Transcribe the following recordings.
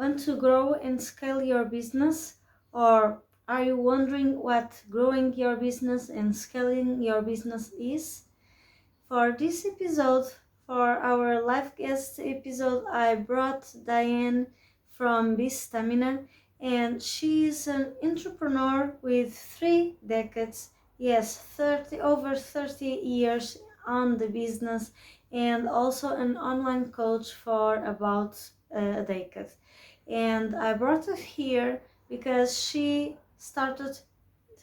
Want to grow and scale your business? Or are you wondering what growing your business and scaling your business is? For this episode, for our live guest episode, I brought Dyane from Bstamina, and she is an entrepreneur with 3 decades, yes, 30 years on the business, and also an online coach for about a decade. And I brought her here because she started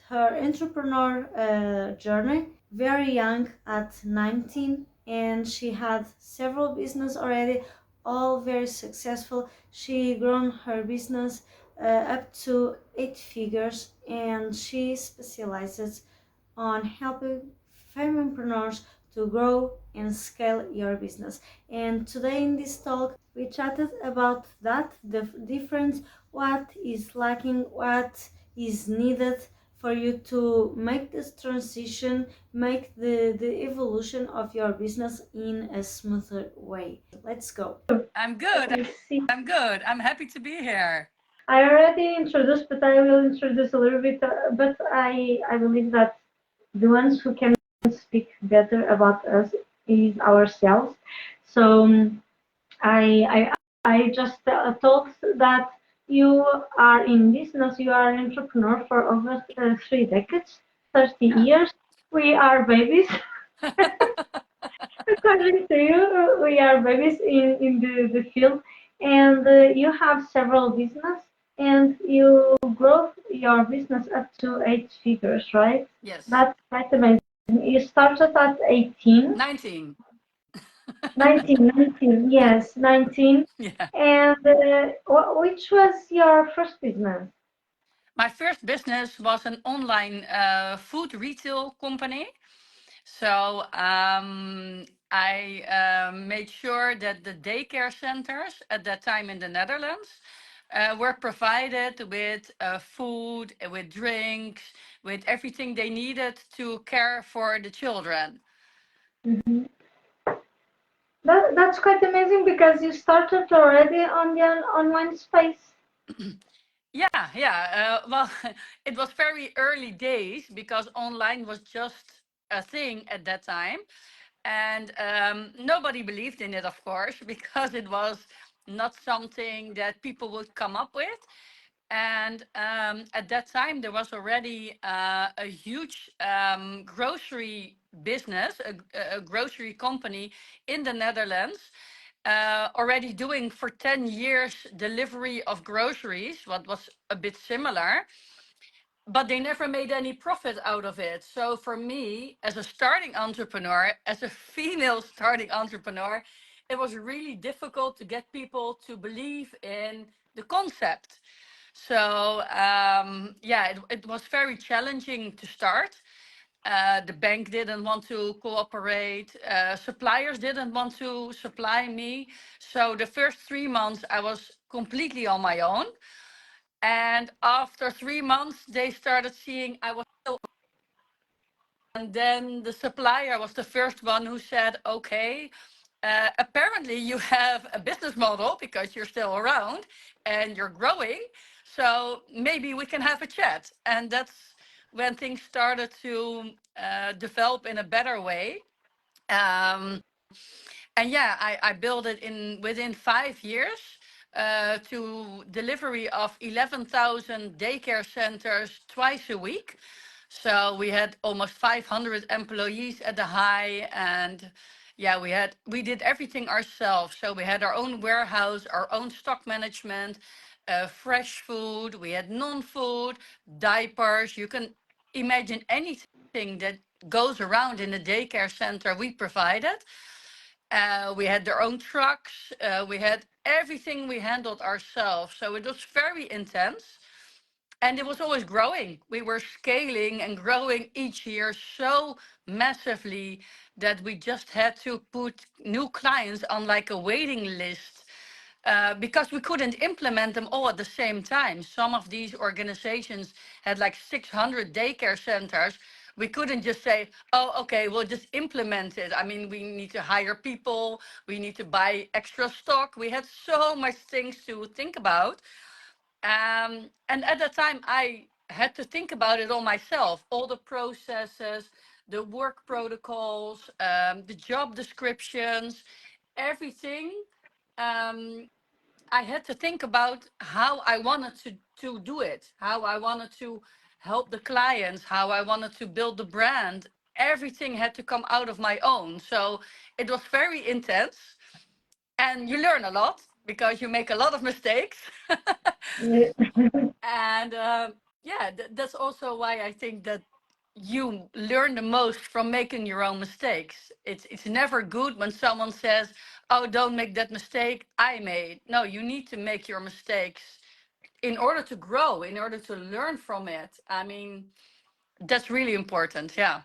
her entrepreneur journey very young at 19, and she had several business already, all very successful. She grown her business up to 8 figures, and she specializes on helping fempreneurs to grow and scale your business. And today in this talk, we chatted about that, the difference, what is lacking, what is needed for you to make this transition, make the evolution of your business in a smoother way. Let's go. I'm good. I see. I'm good. I'm happy to be here. I already introduced, but I will introduce a little bit. But I believe that the ones who can speak better about us is ourselves. So I I just told that you are in business, you are an entrepreneur for over 3 decades, 30 Yeah. years. We are babies. According to you, we are babies in the field, and you have several business, and you grow your business up to 8 figures, right? Yes. That's quite amazing. You started at 18, 19. 19, yes, 19. Yeah. And which was your first business? My first business was an online food retail company. So I made sure that the daycare centers at that time in the Netherlands were provided with food, with drinks, with everything they needed to care for the children. Hmm. That's quite amazing because you started already on the online space. Yeah, yeah. Well, it was very early days because online was just a thing at that time. And nobody believed in it, of course, because it was not something that people would come up with. And at that time, there was already a huge grocery business, a grocery company in the Netherlands, already doing for 10 years delivery of groceries, what was a bit similar, but they never made any profit out of it. So for me, as a starting entrepreneur, as a female starting entrepreneur, it was really difficult to get people to believe in the concept. So yeah, it was very challenging to start. The bank didn't want to cooperate. Suppliers didn't want to supply me. So the first 3 months, I was completely on my own. And after 3 months, they started seeing I was still. And then the supplier was the first one who said, okay, apparently you have a business model because you're still around and you're growing. So maybe we can have a chat. And that's when things started to develop in a better way. Um, and yeah, I built it in within 5 years to delivery of 11,000 daycare centers twice a week. So we had almost 500 employees at the high, and yeah, we did everything ourselves. So we had our own warehouse, our own stock management, fresh food. We had non-food, diapers. You can imagine anything that goes around in a daycare center. We provided. We had their own trucks. We had everything we handled ourselves. So it was very intense. And it was always growing. We were scaling and growing each year so massively that we just had to put new clients on like a waiting list because we couldn't implement them all at the same time. Some of these organizations had like 600 daycare centers, We couldn't just say, oh, okay, we'll just implement it. I mean, we need to hire people, we need to buy extra stock. We had so much things to think about. And at that time, I had to think about it all myself, all the processes, the work protocols, the job descriptions, everything. Um, I had to think about how I wanted to do it, how I wanted to help the clients, how I wanted to build the brand. Everything had to come out of my own. So it was very intense. And you learn a lot because you make a lot of mistakes. And yeah, that's also why I think that you learn the most from making your own mistakes. It's never good when someone says, "Oh, don't make that mistake I made." No, you need to make your mistakes in order to grow, in order to learn from it. I mean, that's really important. Yeah.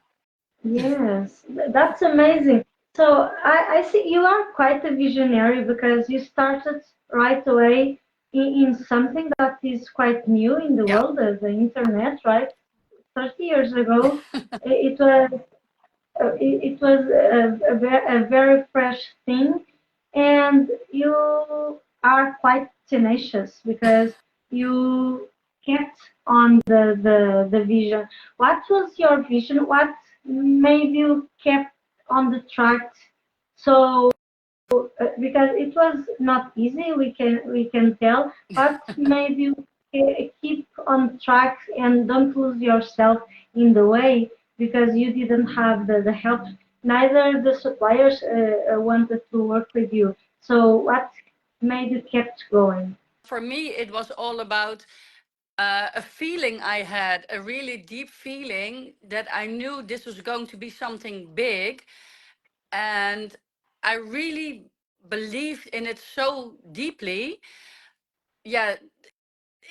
Yes, that's amazing. So I see you are quite a visionary because you started right away in something that is quite new in the Yeah. world, the internet, right? 30 years ago, it was it was a very fresh thing, and you are quite tenacious because you kept on the vision. What was your vision? What made you kept on the track? So because it was not easy, we can tell. What made you keep on track and don't lose yourself in the way because you didn't have the help. Neither the suppliers wanted to work with you. So what made you kept going? For me, it was all about a feeling I had, a really deep feeling that I knew this was going to be something big. And I really believed in it so deeply. Yeah,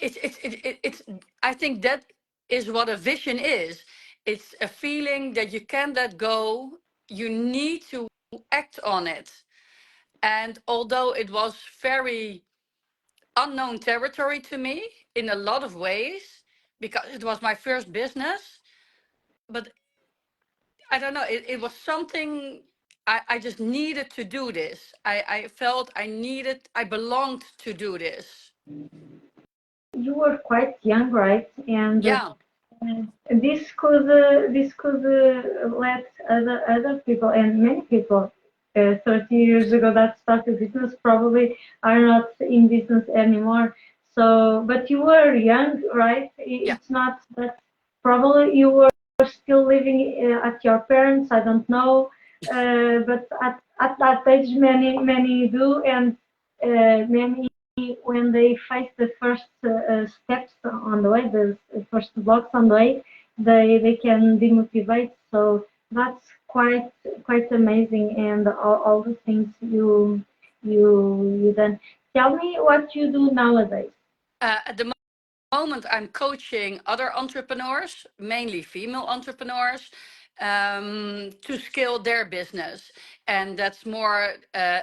it's I think that is what a vision is. It's a feeling that you can't let go. You need to act on it. And although it was very unknown territory to me in a lot of ways, because it was my first business, but I don't know, it was something I just needed to do this. I felt I needed, I belonged to do this. You were quite young, right? And Yeah. this could let other people and many people 30 years ago that started business probably are not in business anymore. So, but you were young, right? Yeah. It's not that probably you were still living at your parents. I don't know, but at that age, many do, and many when they face the first steps on the way, the first blocks on the way, they can demotivate. So that's quite amazing, and all the things you done. Tell me what you do nowadays. At the moment, I'm coaching other entrepreneurs, mainly female entrepreneurs, to scale their business. And that's more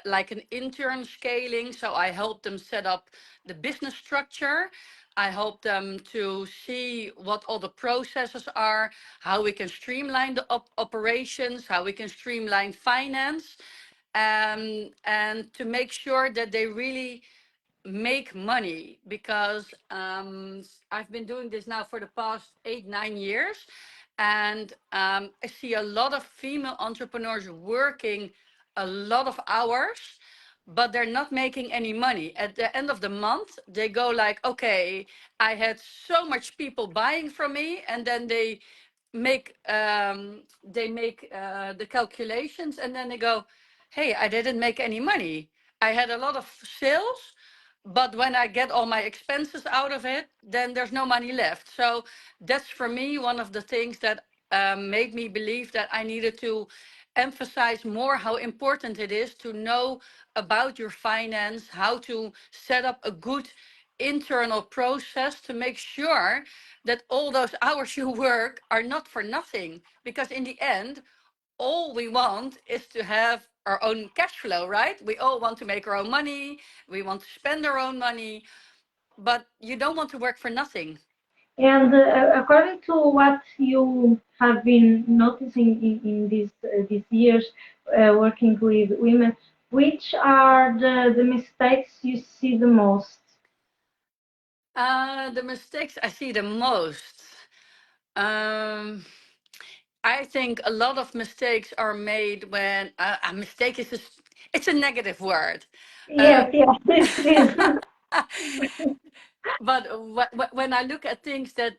like an intern scaling. So I help them set up the business structure. I help them to see what all the processes are, how we can streamline the operations, how we can streamline finance, and to make sure that they really make money because I've been doing this now for the past 8, 9 years. And I see a lot of female entrepreneurs working a lot of hours, but they're not making any money. At the end of the month, they go like, okay, I had so much people buying from me, and then they make the calculations, and then they go, hey, I didn't make any money. I had a lot of sales, but when I get all my expenses out of it, then there's no money left. So that's for me one of the things that made me believe that I needed to emphasize more how important it is to know about your finance, how to set up a good internal process to make sure that all those hours you work are not for nothing. Because in the end, all we want is to have our own cash flow, right? We all want to make our own money. We want to spend our own money, but you don't want to work for nothing. And according to what you have been noticing in these years working with women, which are the mistakes you see the most? The mistakes I see the most. Um, I think a lot of mistakes are made when a mistake is it's a negative word. Uh, Yes, yes, it is. but when I look at things that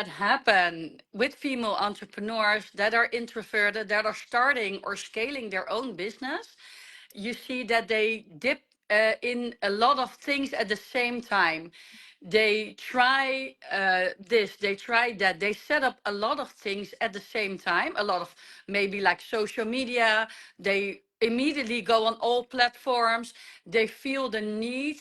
happen with female entrepreneurs that are introverted, that are starting or scaling their own business, you see that they dip in a lot of things at the same time. They try this, they try that. They set up a lot of things at the same time, a lot of maybe like social media. They immediately go on all platforms. They feel the need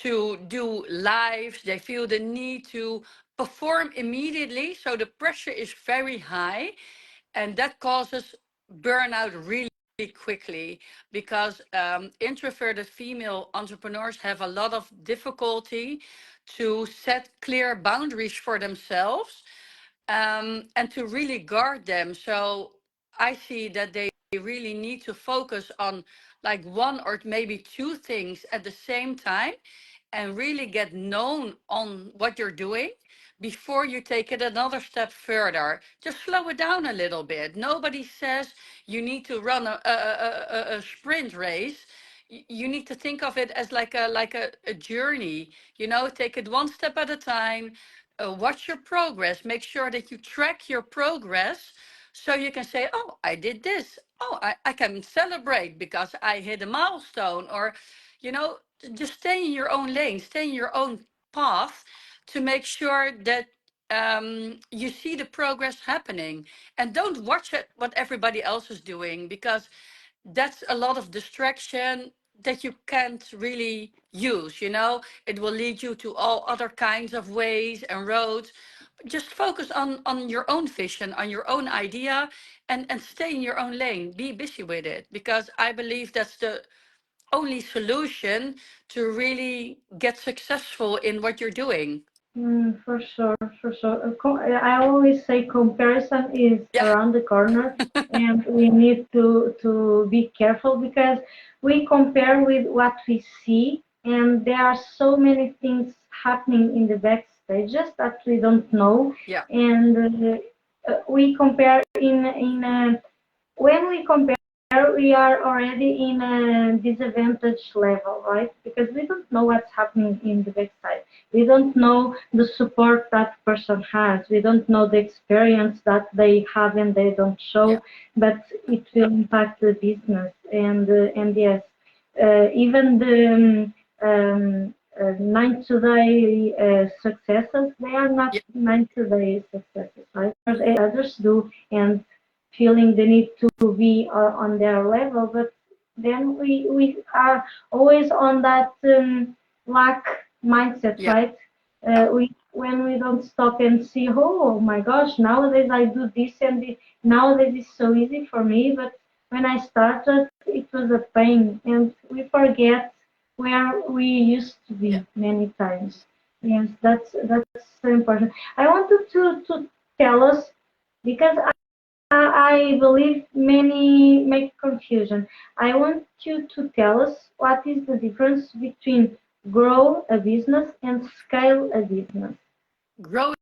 to do lives, they feel the need to perform immediately. So the pressure is very high, and that causes burnout really quickly because introverted female entrepreneurs have a lot of difficulty to set clear boundaries for themselves, and to really guard them. So I see that they really need to focus on like one or maybe two things at the same time and really get known on what you're doing before you take it another step further. Just slow it down a little bit. Nobody says you need to run a sprint race. You need to think of it as like a journey. Take it one step at a time. Watch your progress. Make sure that you track your progress so you can say, oh, I did this. Oh, I can celebrate because I hit a milestone. Or, you know, just stay in your own lane, stay in your own path to make sure that you see the progress happening, and don't watch it what everybody else is doing, because that's a lot of distraction that you can't really use. It will lead you to all other kinds of ways and roads. Just focus on your own vision, on your own idea, and stay in your own lane. Be busy with it, because I believe that's the only solution to really get successful in what you're doing. For sure, for sure. I always say comparison is Yeah, around the corner, and we need to be careful because we compare with what we see, and there are so many things happening in the backstages that we don't know, yeah, and we compare when we compare, we are already in a disadvantage level, right? Because we don't know what's happening in the backside. We don't know the support that person has. We don't know the experience that they have and they don't yeah, show, but it will impact the business. And yes, even the 90-day successes, they are not yeah, 90-day successes, right? Others do, and feeling the need to be on their level, but then we are always on that lack mindset, yeah, right? We when we don't stop and see, oh my gosh, nowadays I do this and nowadays it's so easy for me, but when I started, it was a pain, and we forget where we used to yeah, be many times. Yes, that's so important. I wanted to tell us because I believe many make confusion. I want you to tell us what is the difference between grow a business and scale a business. growing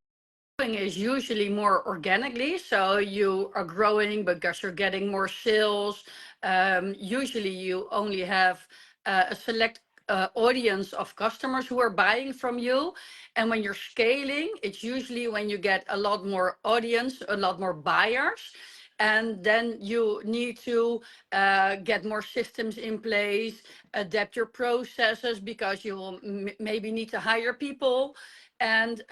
is usually more organically. So you are growing because you're getting more sales. Usually you only have a select audience of customers who are buying from you. And when you're scaling, it's usually when you get a lot more audience, a lot more buyers. And then you need to get more systems in place, adapt your processes, because you will maybe need to hire people. And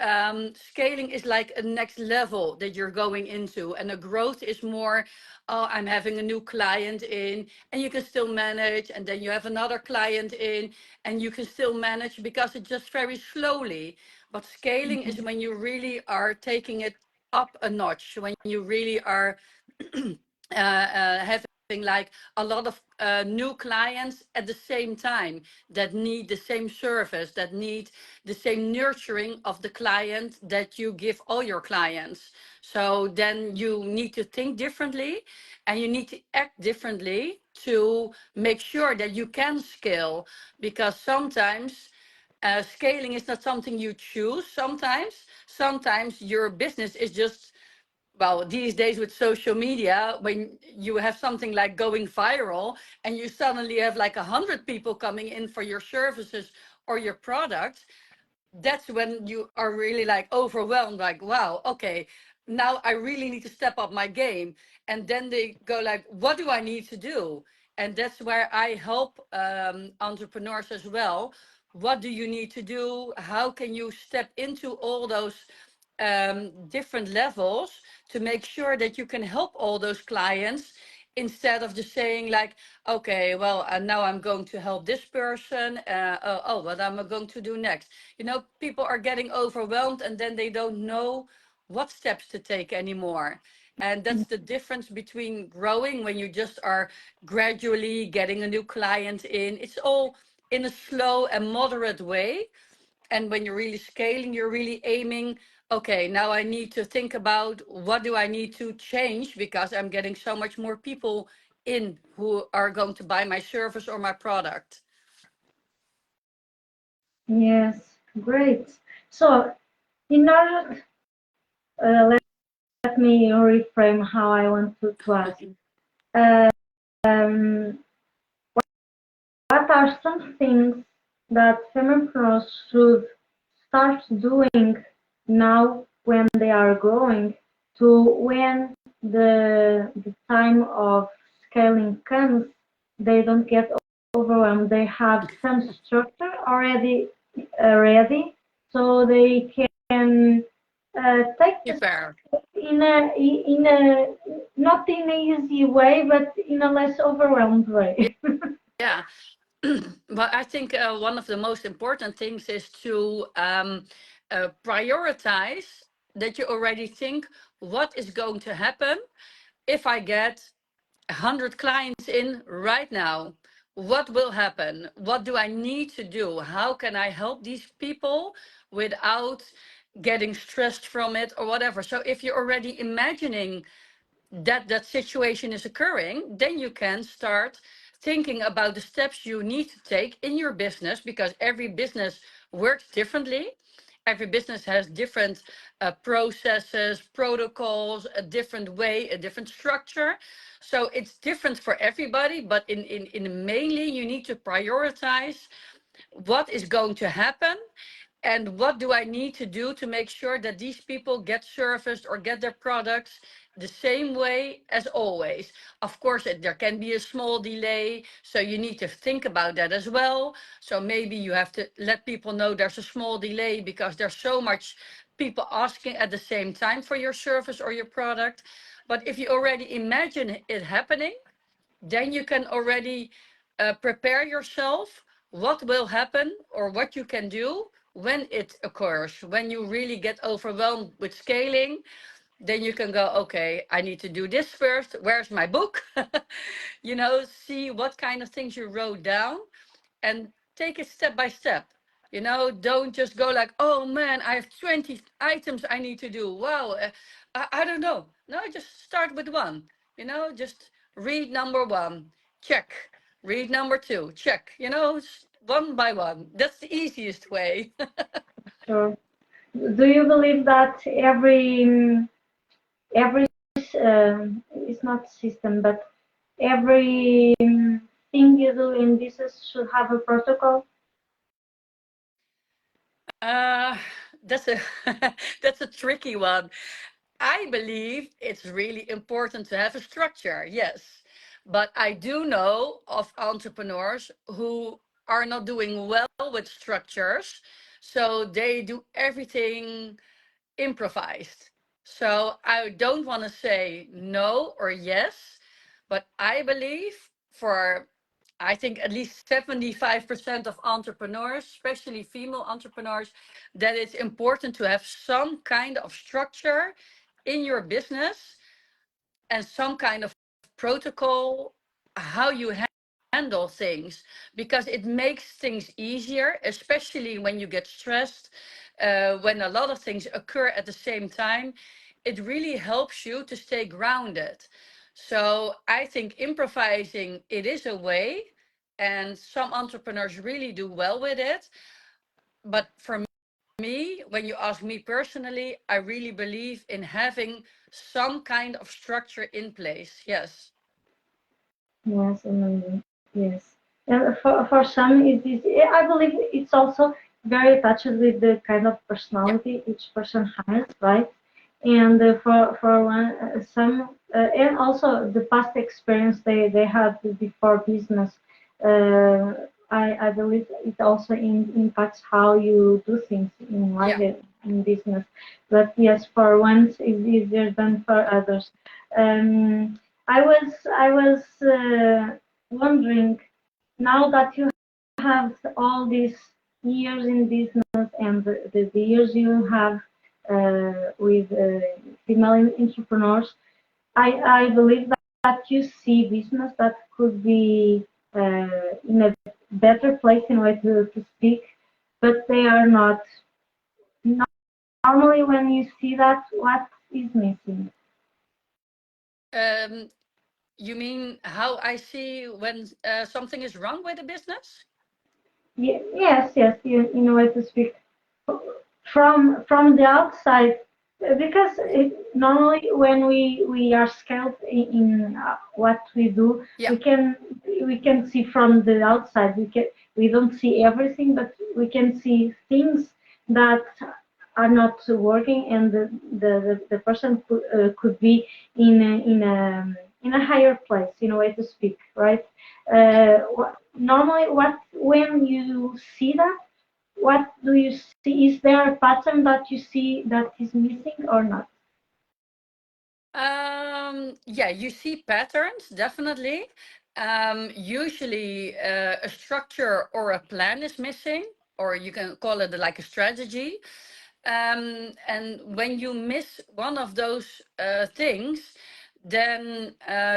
scaling is like a next level that you're going into, and the growth is more, oh, I'm having a new client in, and you can still manage, and then you have another client in, and you can still manage, because it's just very slowly. But scaling is when you really are taking it up a notch, when you really are having like a lot of new clients at the same time that need the same service, that need the same nurturing of the client that you give all your clients. So then you need to think differently and you need to act differently to make sure that you can scale, because sometimes scaling is not something you choose. Sometimes your business is just, well, these days with social media, when you have something like going viral and you suddenly have like 100 people coming in for your services or your products, that's when you are really like overwhelmed, like, wow, okay, now I really need to step up my game. And then they go like, what do I need to do? And that's where I help entrepreneurs as well. What do you need to do? How can you step into all those different levels to make sure that you can help all those clients, instead of just saying like, okay, well, now I'm going to help this person, what am I going to do next? People are getting overwhelmed and then they don't know what steps to take anymore. And that's the difference between growing when you just are gradually getting a new client in. It's all in a slow and moderate way. And when you're really scaling, you're really aiming, okay, now I need to think about what do I need to change because I'm getting so much more people in who are going to buy my service or my product. Yes, great. So, in order, let me reframe how I want to ask. Um, what are some things that fempreneurs should start doing now when they are growing, to when the time of scaling comes, they don't get overwhelmed. They have some structure already ready, so they can take the Super. in a not in a easy way, but in a less overwhelmed way. Yeah. But I think one of the most important things is to prioritize, that you already think, what is going to happen if I get 100 clients in right now? What will happen? What do I need to do? How can I help these people without getting stressed from it or whatever? So if you're already imagining that situation is occurring, then you can start thinking about the steps you need to take in your business, because every business works differently. Every business has different processes, protocols, a different way, a different structure. So it's different for everybody, but in mainly you need to prioritize what is going to happen and what do I need to do to make sure that these people get serviced or get their products the same way as always. Of course, there can be a small delay, so you need to think about that as well. So maybe you have to let people know there's a small delay because there's so much people asking at the same time for your service or your product. But if you already imagine it happening, then you can already prepare yourself what will happen or what you can do when it occurs. When you really get overwhelmed with scaling, then you can go, okay, I need to do this first. Where's my book? See what kind of things you wrote down and take it step by step. Don't just go like, oh man, I have 20 items I need to do. Wow, I don't know. No, just start with one. Just read number one, check. Read number two, check. One by one. That's the easiest way. Sure. Do you believe that every it's not system, but every thing you do in business should have a protocol? Uh, that's a that's a tricky one. I believe it's really important to have a structure, yes. But I do know of entrepreneurs who are not doing well with structures. So they do everything improvised. So I don't want to say no or yes, but I believe for, I think at least 75% of entrepreneurs, especially female entrepreneurs, that it's important to have some kind of structure in your business and some kind of protocol how you handle things, because it makes things easier, especially when you get stressed, when a lot of things occur at the same time. It really helps you to stay grounded. So I think improvising, it is a way, and some entrepreneurs really do well with it. But for me, when you ask me personally, I really believe in having some kind of structure in place. Yes. Yes, amazing. Yes. And for some, it is, I believe it's also very touched with the kind of Yeah. personality each person has, right? And for one, some, and also the past experience they had before business. I believe it also impacts how you do things in life Yeah. and in business. But yes, for ones it's easier than for others. I was wondering, now that you have all these years in business and the years you have with female entrepreneurs, I believe that you see business that could be in a better place in a way to speak, but they are not. Normally, when you see that, what is missing? Um, you mean how I see when something is wrong with a business? Yes, yes, in a way to speak. From the outside, because normally when we are skilled in what we do, Yeah. we can see from the outside. We don't see everything, but we can see things that are not working, and the person could be in a higher place, in a way to speak, right? Normally, what when you see that, what do you see? Is there a pattern that you see that is missing or not? Yeah, you see patterns, definitely. Usually, a structure or a plan is missing, or you can call it like a strategy. And when you miss one of those things, then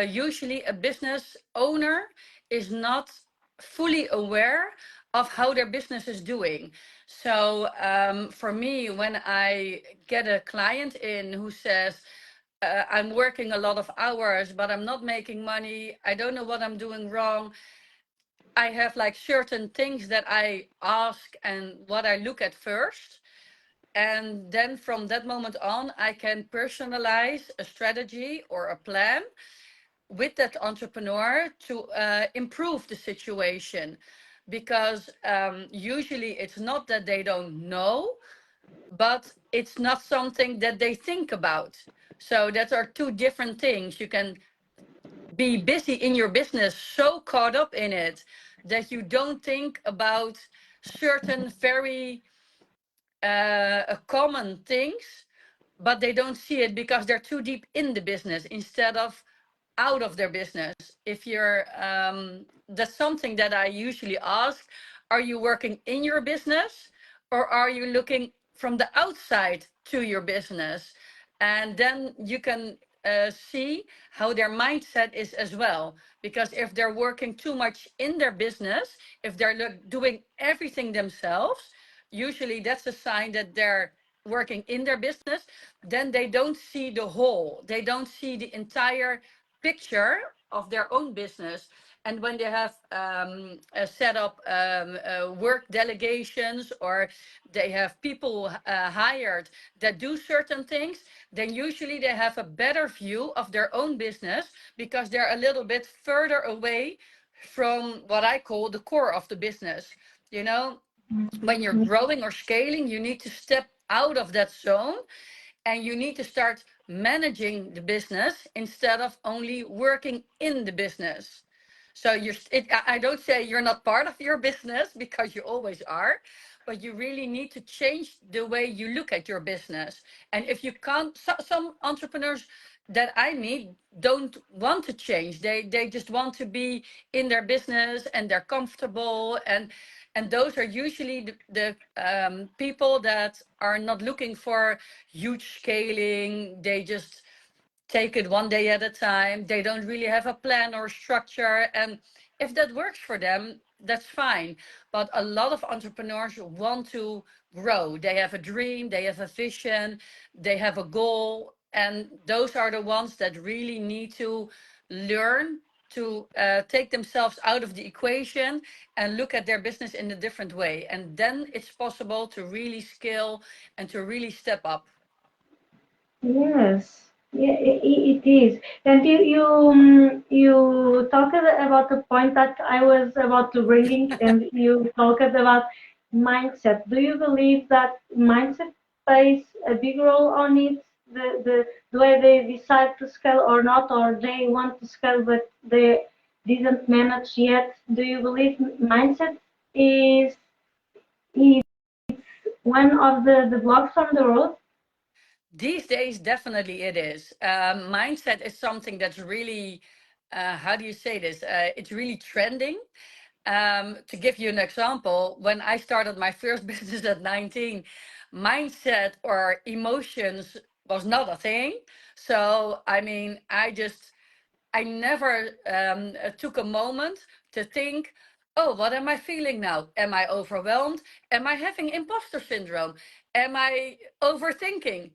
usually a business owner is not fully aware of how their business is doing. So for me, when I get a client in who says, I'm working a lot of hours, but I'm not making money, I don't know what I'm doing wrong, I have like certain things that I ask and what I look at first. And then from that moment on, I can personalize a strategy or a plan with that entrepreneur to improve the situation. Because usually it's not that they don't know, but it's not something that they think about. So that are two different things. You can be busy in your business, so caught up in it that you don't think about certain very common things, but they don't see it because they're too deep in the business instead of out of their business. If you're That's something that I usually ask: are you working in your business, or are you looking from the outside to your business? And then you can see how their mindset is as well. Because if they're working too much in their business, if they're doing everything themselves, usually that's a sign that they're working in their business. Then they don't see the whole, they don't see the entire picture of their own business. And when they have set up work delegations, or they have people hired that do certain things, then usually they have a better view of their own business, because they're a little bit further away from what I call the core of the business. You know, when you're Mm, growing or scaling, you need to step out of that zone, and you need to start managing the business instead of only working in the business. So I don't say you're not part of your business, because you always are, but you really need to change the way you look at your business. And if you can't, some entrepreneurs that I meet don't want to change. They just want to be in their business and they're comfortable, and those are usually the people that are not looking for huge scaling. They just take it one day at a time. They don't really have a plan or structure. And if that works for them, that's fine. But a lot of entrepreneurs want to grow. They have a dream, they have a vision, they have a goal. And those are the ones that really need to learn to take themselves out of the equation and look at their business in a different way. And then it's possible to really scale and to really step up. Yes, yeah, it is. And you talked about the point that I was about to bring in, and you talked about mindset. Do you believe that mindset plays a big role on it? The way they decide to scale or not, or they want to scale but they didn't manage yet. Do you believe mindset is one of the blocks on the road? These days, definitely it is. Mindset is something that's really, how do you say this? It's really trending. To give you an example, when I started my first business at 19, mindset or emotions was not a thing. So, I mean, I never took a moment to think, oh, what am I feeling now? Am I overwhelmed? Am I having imposter syndrome? Am I overthinking?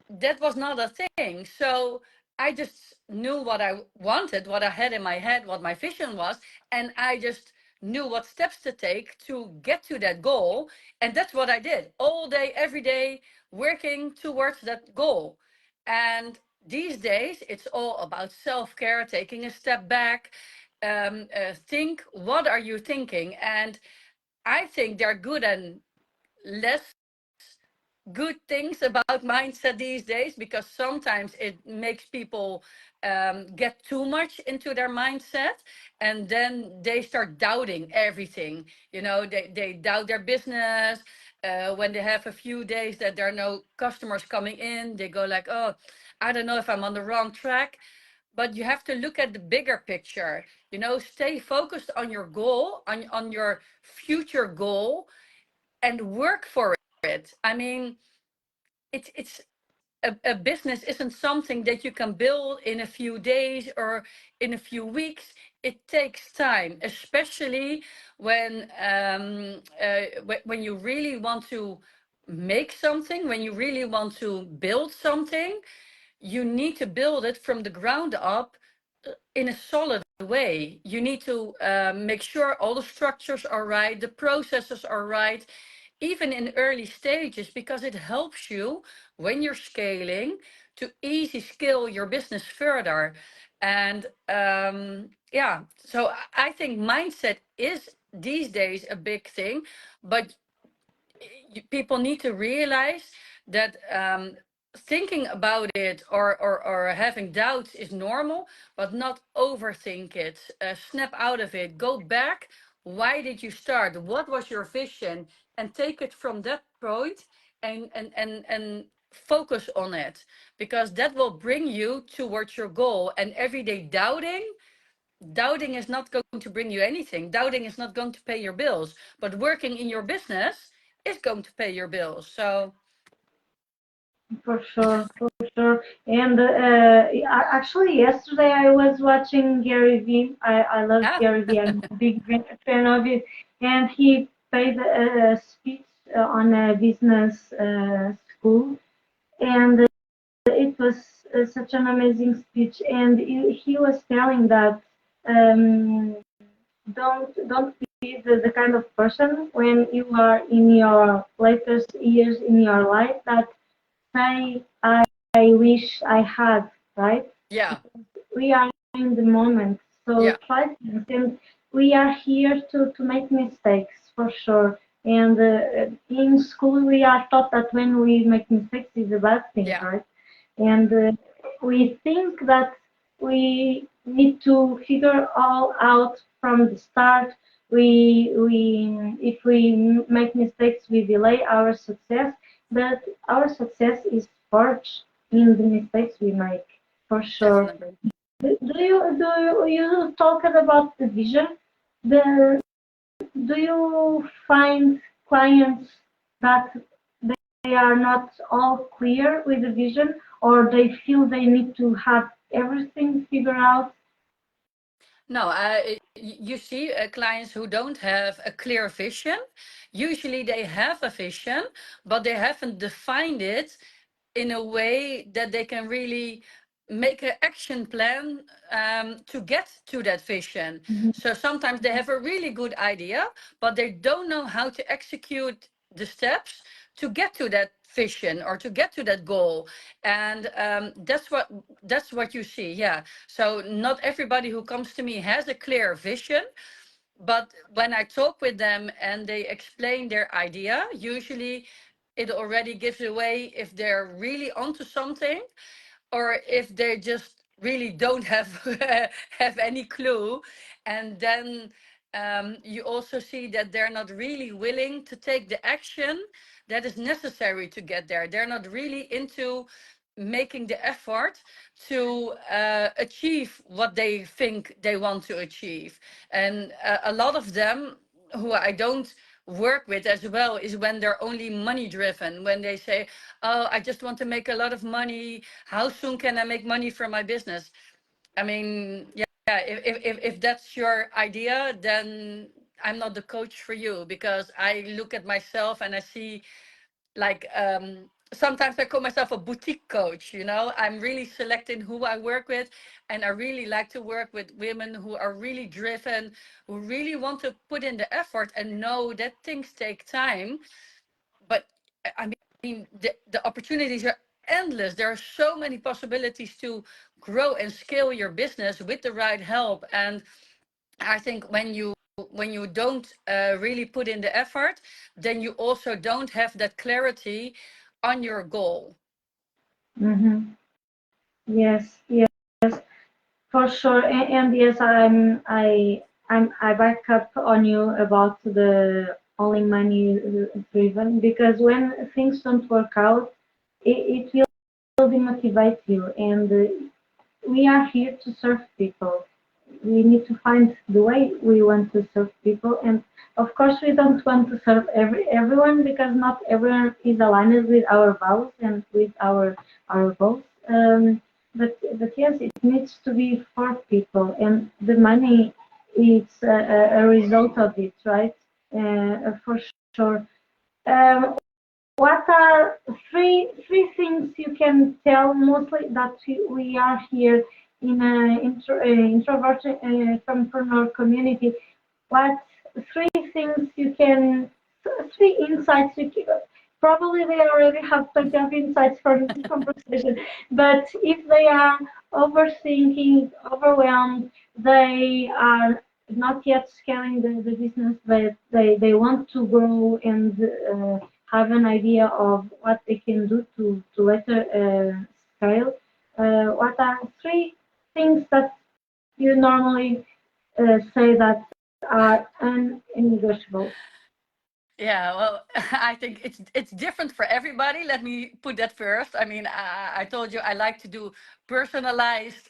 That was not a thing. So I just knew what I wanted, what I had in my head, what my vision was, and I just knew what steps to take to get to that goal. And that's what I did all day, every day, working towards that goal. And these days, it's all about self care, taking a step back, think, what are you thinking? And I think they're good and less good things about mindset these days, because sometimes it makes people get too much into their mindset, and then they start doubting everything. They doubt their business. When they have a few days that there are no customers coming in, they go like, oh, I don't know if I'm on the wrong track. But you have to look at the bigger picture. Stay focused on your goal, on your future goal, and work for it. I mean, it's a business isn't something that you can build in a few days or in a few weeks. It takes time, especially when you really want to make something, when you really want to build something. You need to build it from the ground up in a solid way. You need to make sure all the structures are right, the processes are right, even in early stages, because it helps you when you're scaling to easy scale your business further. And yeah, so I think mindset is these days a big thing, but people need to realize that thinking about it or having doubts is normal, but not overthink it. Snap out of it. Go back. Why did you start? What was your vision? And take it from that point and focus on it, because that will bring you towards your goal. And everyday doubting is not going to bring you anything. Doubting is not going to pay your bills, but working in your business is going to pay your bills. So, For sure, for sure. And actually, yesterday I was watching Gary Vee. I love ah, Gary Vee. I'm a big fan of it. And he paid a speech on a business school. And it was such an amazing speech. And he was telling that um, don't be the kind of person when you are in your latest years in your life that I wish I had, right? yeah, We are in the moment, so yeah, try things, and we are here to make mistakes for sure. And in school, we are taught that when we make mistakes is a bad thing, yeah, right? And we think that we need to figure all out from the start. If we make mistakes, we delay our success, but our success is forged in the mistakes we make, for sure. definitely. You talked about the vision? Do you find clients that they are not all clear with the vision, or they feel they need to have everything figured out. No, you see clients who don't have a clear vision. Usually they have a vision, but they haven't defined it in a way that they can really make an action plan to get to that vision. Mhm. So sometimes they have a really good idea, but they don't know how to execute the steps to get to that vision or to get to that goal. And that's what you see. Yeah. So not everybody who comes to me has a clear vision, but when I talk with them and they explain their idea, usually it already gives away if they're really onto something or if they just really don't have have any clue. And then you also see that they're not really willing to take the action that is necessary to get there. They're not really into making the effort to achieve what they think they want to achieve. And a lot of them who I don't work with as well is when they're only money driven, when they say, oh, I just want to make a lot of money. How soon can I make money from my business? I mean, yeah, if that's your idea, then I'm not the coach for you, because I look at myself and I see, like, sometimes I call myself a boutique coach. I'm really selecting who I work with, and I really like to work with women who are really driven, who really want to put in the effort and know that things take time. But I mean, the opportunities are endless. There are so many possibilities to grow and scale your business with the right help. And I think when you don't really put in the effort, then you also don't have that clarity on your goal. Mm-hmm. Yes, yes, for sure. And yes, I back up on you about the only money driven, because when things don't work out, it will demotivate you. And we are here to serve people. We need to find the way we want to serve people, and of course we don't want to serve everyone, because not everyone is aligned with our values and with our goals. But yes, it needs to be for people, and the money is a result of it, right? For sure. um, what are three things you can tell, mostly that we are here in an introvert entrepreneur community? What three things you can, three insights you can, probably they already have plenty of insights from this conversation, but if they are overthinking, overwhelmed, they are not yet scaling the business, but they want to grow and have an idea of what they can do to later scale. What are three things that you normally say that are unnegotiable? Yeah, well, I think it's different for everybody. Let me put that first. I mean, I told you I like to do personalized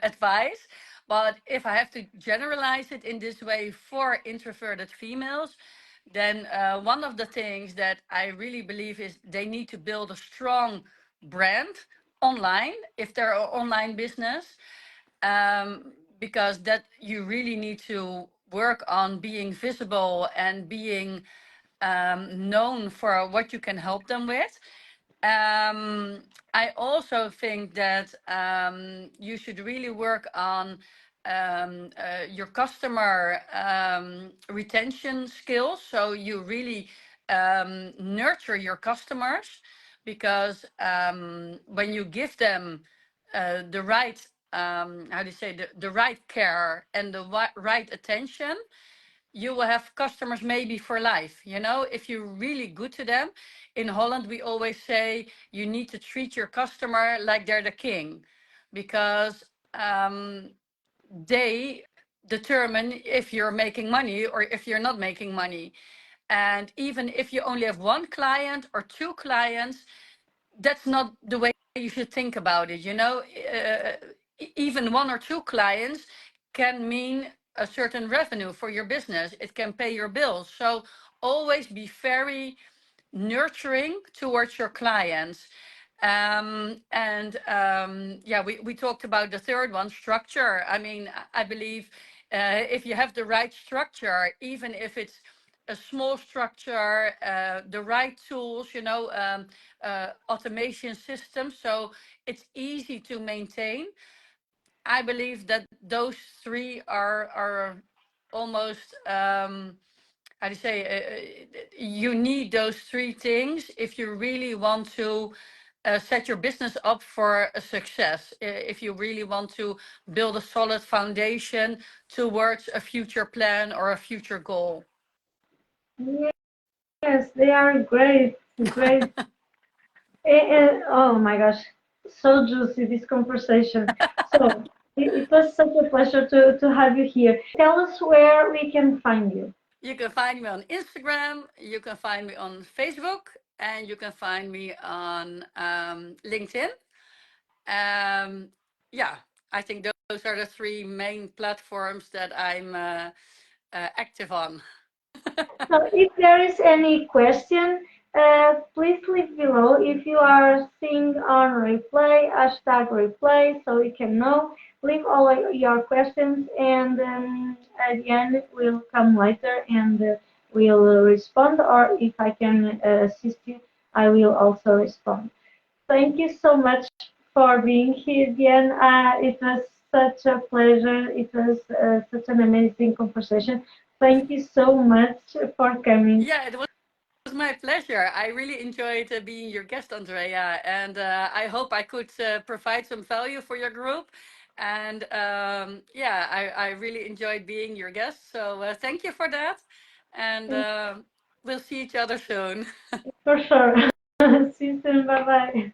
advice, but if I have to generalize it in this way for introverted females, then one of the things that I really believe is they need to build a strong brand online if they're an online business, because that you really need to work on being visible and being known for what you can help them with. um, I also think that you should really work on your customer retention skills. So you really nurture your customers, because when you give them the right, how do you say, the right care and the right attention, you will have customers maybe for life. If you're really good to them. In Holland, we always say you need to treat your customer like they're the king, because they determine if you're making money or if you're not making money. And even if you only have one client or two clients, that's not the way you should think about it. Even one or two clients can mean a certain revenue for your business. It can pay your bills. So always be very nurturing towards your clients. Yeah, we talked about the third one, structure. I mean, I believe if you have the right structure, even if it's a small structure, the right tools, automation systems, so it's easy to maintain. I believe that those three are almost how to say you need those three things if you really want to set your business up for a success. If you really want to build a solid foundation towards a future plan or a future goal. Yes, they are great, great. Oh my gosh, so juicy this conversation. So it was such a pleasure to have you here. Tell us where we can find you. You can find me on Instagram, you can find me on Facebook, and you can find me on LinkedIn. Um, yeah, I think those are the three main platforms that I'm active on. So if there is any question, please leave below. If you are seeing on replay, hashtag replay, so we can know. Leave all your questions, and at the end we'll come later and we'll respond. Or if I can assist you, I will also respond. Thank you so much for being here, Diane. It was such a pleasure. It was such an amazing conversation. Thank you so much for coming. Yeah, it was my pleasure. I really enjoyed being your guest, Andrea, and I hope I could provide some value for your group. And yeah, I really enjoyed being your guest. So thank you for that. And we'll see each other soon. For sure. See you soon. Bye bye.